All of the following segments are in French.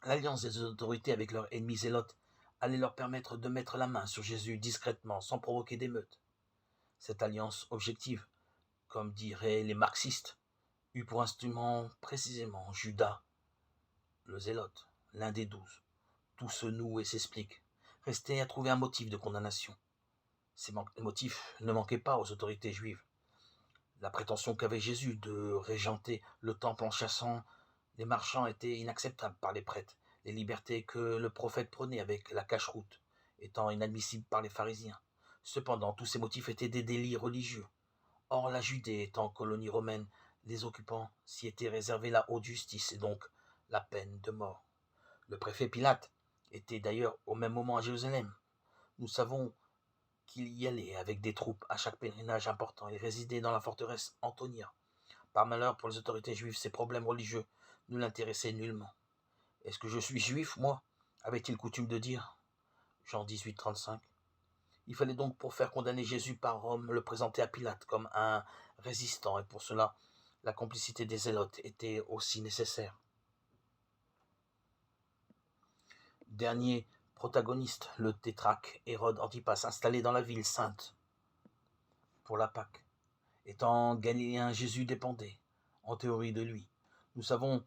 L'alliance des autorités avec leurs ennemis zélotes allait leur permettre de mettre la main sur Jésus discrètement, sans provoquer d'émeute. Cette alliance objective, comme diraient les marxistes, eut pour instrument précisément Judas, le zélote, l'un des 12. Tout se noue et s'explique. Restait à trouver un motif de condamnation. Ces motifs ne manquaient pas aux autorités juives. La prétention qu'avait Jésus de régenter le temple en chassant les marchands était inacceptable par les prêtres. Les libertés que le prophète prenait avec la cache-route étant inadmissibles par les pharisiens. Cependant, tous ces motifs étaient des délits religieux. Or, la Judée étant colonie romaine, les occupants s'y étaient réservé la haute justice et donc la peine de mort. Le préfet Pilate était d'ailleurs au même moment à Jérusalem. Nous savons qu'il y allait avec des troupes à chaque pèlerinage important et résidait dans la forteresse Antonia. Par malheur pour les autorités juives, ces problèmes religieux ne l'intéressaient nullement. Est-ce que je suis juif, moi avait-il coutume de dire. Jean 18, 35. Il fallait donc, pour faire condamner Jésus par Rome, le présenter à Pilate comme un résistant, et pour cela, la complicité des zélotes était aussi nécessaire. Dernier protagoniste, le tétrarque Hérode Antipas, installé dans la ville sainte pour la Pâque. Étant galiléen, Jésus dépendait, en théorie, de lui. Nous savons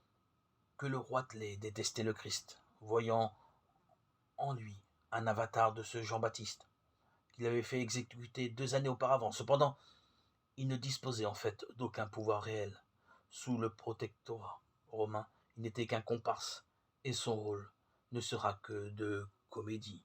que le roitelet détestait le Christ, voyant en lui un avatar de ce Jean-Baptiste, qu'il avait fait exécuter 2 années auparavant. Cependant, il ne disposait en fait d'aucun pouvoir réel. Sous le protectorat romain, il n'était qu'un comparse, et son rôle ne sera que de comédie.